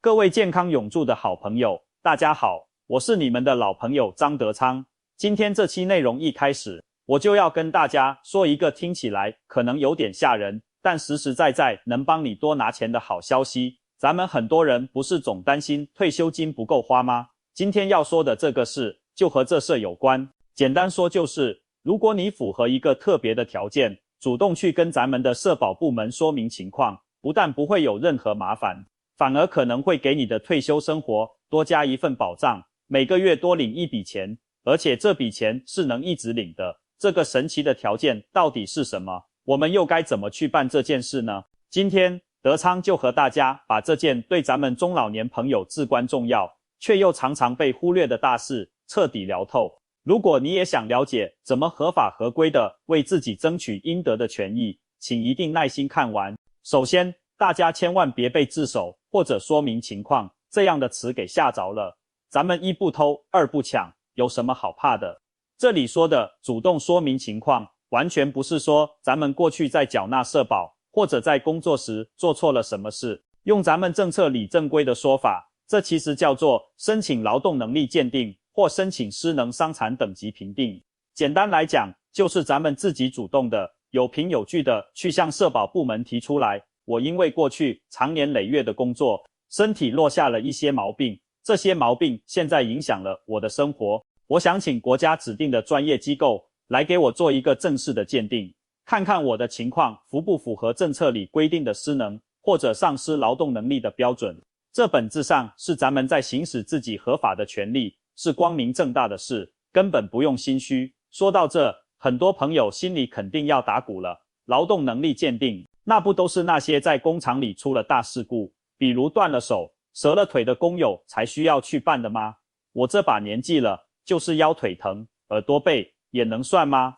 各位健康永驻的好朋友，大家好，我是你们的老朋友张德昌。今天这期内容一开始，我就要跟大家说一个听起来可能有点吓人，但实实在在能帮你多拿钱的好消息。咱们很多人不是总担心退休金不够花吗？今天要说的这个事就和这事有关。简单说就是，如果你符合一个特别的条件，主动去跟咱们的社保部门说明情况，不但不会有任何麻烦，反而可能会给你的退休生活多加一份保障，每个月多领一笔钱，而且这笔钱是能一直领的。这个神奇的条件到底是什么？我们又该怎么去办这件事呢？今天德昌就和大家把这件对咱们中老年朋友至关重要，却又常常被忽略的大事彻底聊透。如果你也想了解怎么合法合规的为自己争取应得的权益，请一定耐心看完。首先，大家千万别被自首或者说明情况这样的词给吓着了。咱们一不偷，二不抢，有什么好怕的？这里说的主动说明情况，完全不是说咱们过去在缴纳社保或者在工作时做错了什么事。用咱们政策里正规的说法，这其实叫做申请劳动能力鉴定或申请失能伤残等级评定。简单来讲，就是咱们自己主动的、有凭有据的去向社保部门提出来，我因为过去长年累月的工作，身体落下了一些毛病，这些毛病现在影响了我的生活，我想请国家指定的专业机构来给我做一个正式的鉴定，看看我的情况符不符合政策里规定的失能或者丧失劳动能力的标准。这本质上是咱们在行使自己合法的权利，是光明正大的事，根本不用心虚。说到这，很多朋友心里肯定要打鼓了。劳动能力鉴定，那不都是那些在工厂里出了大事故，比如断了手、折了腿的工友才需要去办的吗？我这把年纪了，就是腰腿疼、耳朵背，也能算吗？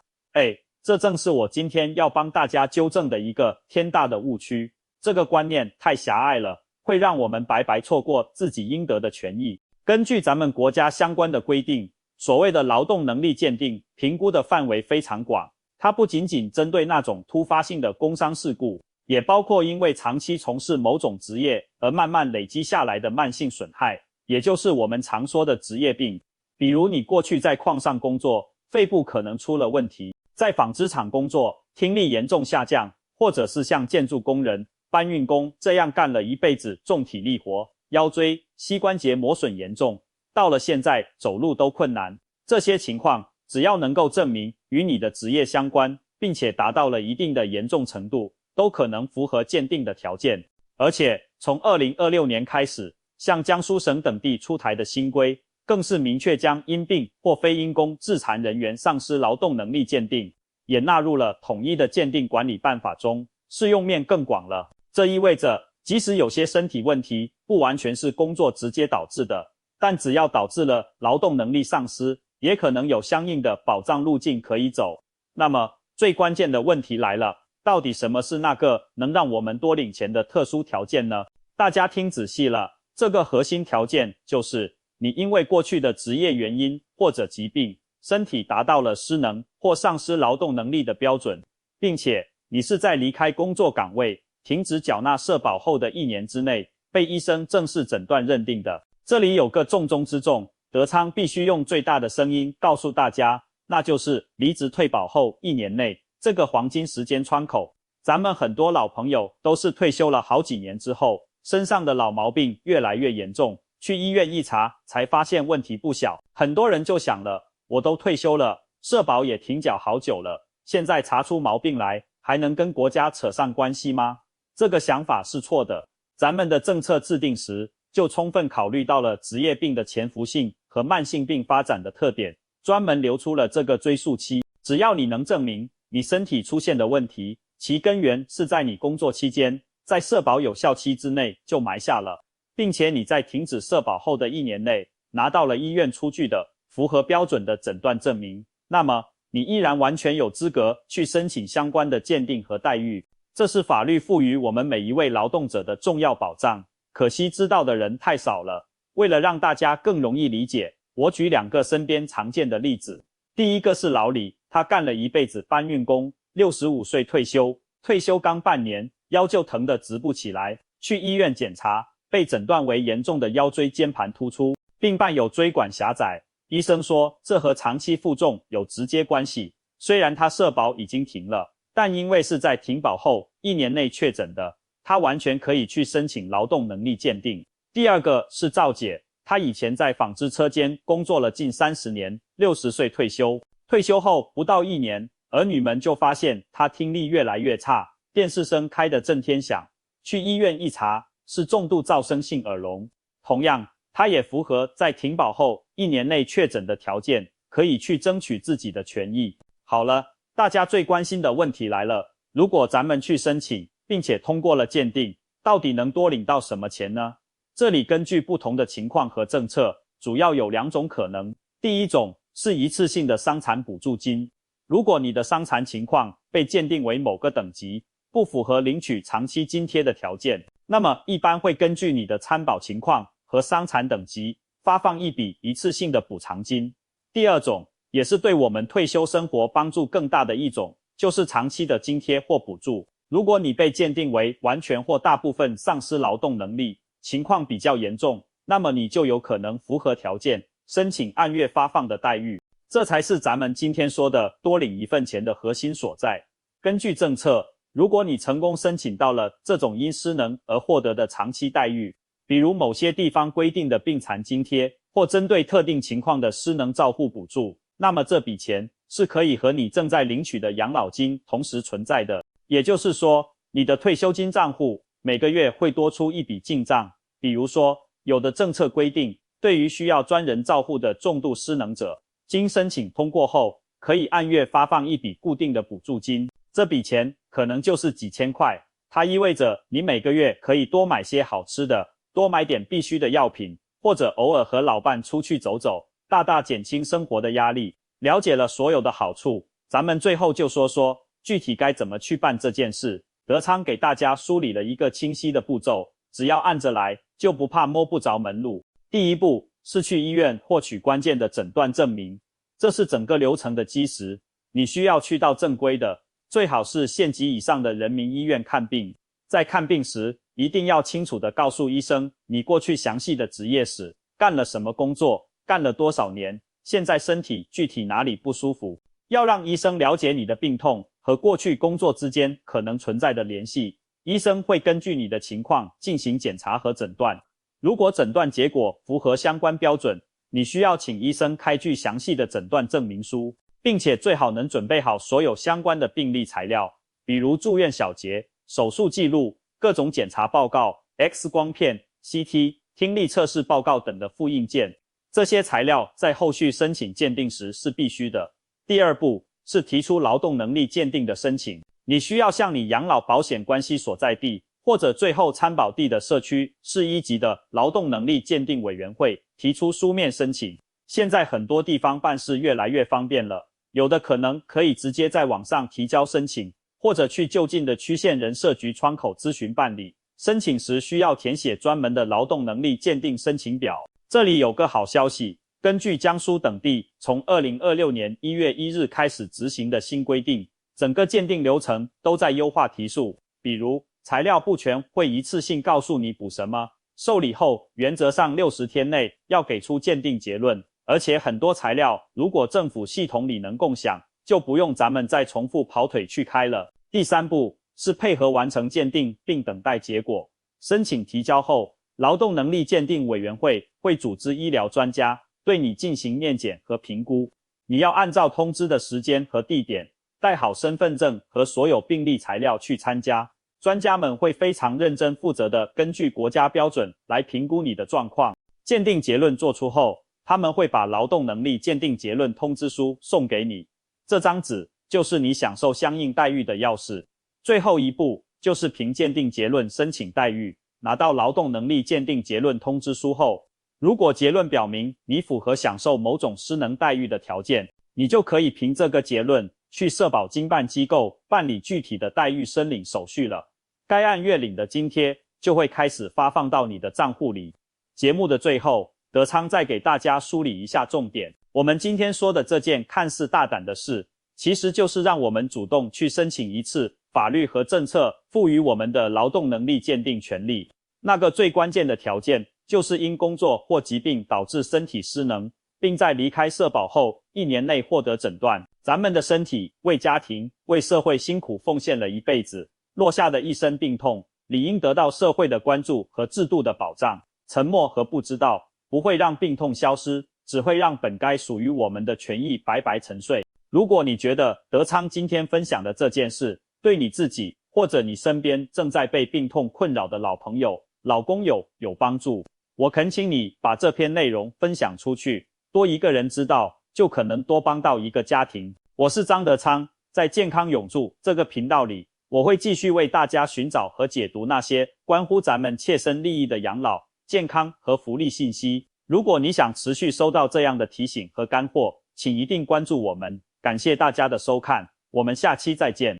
这正是我今天要帮大家纠正的一个天大的误区。这个观念太狭隘了，会让我们白白错过自己应得的权益。根据咱们国家相关的规定，所谓的劳动能力鉴定评估的范围非常广，它不仅仅针对那种突发性的工伤事故，也包括因为长期从事某种职业而慢慢累积下来的慢性损害，也就是我们常说的职业病。比如你过去在矿上工作，肺部可能出了问题，在纺织厂工作，听力严重下降，或者是像建筑工人、搬运工这样干了一辈子重体力活，腰椎、膝关节磨损严重，到了现在走路都困难。这些情况只要能够证明与你的职业相关，并且达到了一定的严重程度，都可能符合鉴定的条件。而且从2026年开始，像江苏省等地出台的新规，更是明确将因病或非因公致残人员丧失劳动能力鉴定也纳入了统一的鉴定管理办法中，适用面更广了。这意味着即使有些身体问题不完全是工作直接导致的，但只要导致了劳动能力丧失，也可能有相应的保障路径可以走。那么最关键的问题来了，到底什么是那个能让我们多领钱的特殊条件呢？大家听仔细了，这个核心条件就是你因为过去的职业原因或者疾病，身体达到了失能或丧失劳动能力的标准，并且你是在离开工作岗位、停止缴纳社保后的1年之内，被医生正式诊断认定的。这里有个重中之重，德昌必须用最大的声音告诉大家，那就是离职退保后1年内这个黄金时间窗口。咱们很多老朋友都是退休了好几年之后，身上的老毛病越来越严重，去医院一查才发现问题不小。很多人就想了，我都退休了，社保也停缴好久了，现在查出毛病来，还能跟国家扯上关系吗？这个想法是错的。咱们的政策制定时，就充分考虑到了职业病的潜伏性和慢性病发展的特点，专门留出了这个追溯期。只要你能证明你身体出现的问题，其根源是在你工作期间，在社保有效期之内就埋下了，并且你在停止社保后的1年内拿到了医院出具的符合标准的诊断证明，那么你依然完全有资格去申请相关的鉴定和待遇。这是法律赋予我们每一位劳动者的重要保障，可惜知道的人太少了。为了让大家更容易理解，我举2个身边常见的例子。第一个是老李，他干了一辈子搬运工，65岁退休，退休刚半年，腰就疼得直不起来，去医院检查，被诊断为严重的腰椎间盘突出，并伴有椎管狭窄。医生说，这和长期负重有直接关系。虽然他社保已经停了，但因为是在停保后1年内确诊的，他完全可以去申请劳动能力鉴定。第二个是赵姐，她以前在纺织车间工作了近30年，60岁退休。退休后不到1年，儿女们就发现她听力越来越差，电视声开得震天响。去医院一查，是重度噪声性耳聋。同样，她也符合在停保后1年内确诊的条件，可以去争取自己的权益。好了，大家最关心的问题来了，如果咱们去申请，并且通过了鉴定，到底能多领到什么钱呢？这里根据不同的情况和政策，主要有2种可能。第一种是一次性的伤残补助金，如果你的伤残情况被鉴定为某个等级，不符合领取长期津贴的条件，那么一般会根据你的参保情况和伤残等级，发放一笔一次性的补偿金。第二种，也是对我们退休生活帮助更大的一种，就是长期的津贴或补助。如果你被鉴定为完全或大部分丧失劳动能力，情况比较严重，那么你就有可能符合条件，申请按月发放的待遇。这才是咱们今天说的多领一份钱的核心所在。根据政策，如果你成功申请到了这种因失能而获得的长期待遇，比如某些地方规定的病残津贴，或针对特定情况的失能照护补助，那么这笔钱是可以和你正在领取的养老金同时存在的。也就是说，你的退休金账户每个月会多出一笔进账。比如说，有的政策规定，对于需要专人照护的重度失能者，经申请通过后，可以按月发放一笔固定的补助金。这笔钱可能就是几千块，它意味着你每个月可以多买些好吃的，多买点必需的药品，或者偶尔和老伴出去走走，大大减轻生活的压力。了解了所有的好处，咱们最后就说说具体该怎么去办这件事。德昌给大家梳理了一个清晰的步骤，只要按着来，就不怕摸不着门路。第一步是去医院获取关键的诊断证明，这是整个流程的基石。你需要去到正规的，最好是县级以上的人民医院看病。在看病时，一定要清楚地告诉医生你过去详细的职业史，干了什么工作，干了多少年，现在身体具体哪里不舒服。要让医生了解你的病痛和过去工作之间可能存在的联系。医生会根据你的情况进行检查和诊断。如果诊断结果符合相关标准，你需要请医生开具详细的诊断证明书，并且最好能准备好所有相关的病历材料，比如住院小结、手术记录、各种检查报告、X 光片、CT、听力测试报告等的复印件。这些材料在后续申请鉴定时是必须的。第二步是提出劳动能力鉴定的申请，你需要向你养老保险关系所在地或者最后参保地的社区市一级的劳动能力鉴定委员会提出书面申请。现在很多地方办事越来越方便了，有的可能可以直接在网上提交申请，或者去就近的区县人社局窗口咨询办理。申请时需要填写专门的劳动能力鉴定申请表。这里有个好消息，根据江苏等地从2026年1月1日开始执行的新规定，整个鉴定流程都在优化提速。比如材料不全会一次性告诉你补什么，受理后原则上60天内要给出鉴定结论，而且很多材料如果政府系统里能共享，就不用咱们再重复跑腿去开了。第三步是配合完成鉴定并等待结果。申请提交后，劳动能力鉴定委员会会组织医疗专家对你进行面检和评估。你要按照通知的时间和地点，带好身份证和所有病历材料去参加。专家们会非常认真负责地根据国家标准来评估你的状况。鉴定结论做出后，他们会把劳动能力鉴定结论通知书送给你，这张纸就是你享受相应待遇的钥匙。最后一步就是凭鉴定结论申请待遇。拿到劳动能力鉴定结论通知书后，如果结论表明你符合享受某种失能待遇的条件，你就可以凭这个结论去社保经办机构办理具体的待遇申领手续了。该按月领的津贴就会开始发放到你的账户里。节目的最后，德昌再给大家梳理一下重点。我们今天说的这件看似大胆的事，其实就是让我们主动去申请一次法律和政策赋予我们的劳动能力鉴定权利。那个最关键的条件就是因工作或疾病导致身体失能，并在离开社保后1年内获得诊断。咱们的身体为家庭、为社会辛苦奉献了一辈子，落下的一身病痛，理应得到社会的关注和制度的保障。沉默和不知道不会让病痛消失，只会让本该属于我们的权益白白沉睡。如果你觉得德昌今天分享的这件事对你自己或者你身边正在被病痛困扰的老朋友、老工友有帮助，我恳请你把这篇内容分享出去，多一个人知道，就可能多帮到一个家庭。我是张德昌，在健康永驻这个频道里，我会继续为大家寻找和解读那些关乎咱们切身利益的养老、健康和福利信息。如果你想持续收到这样的提醒和干货，请一定关注我们。感谢大家的收看，我们下期再见。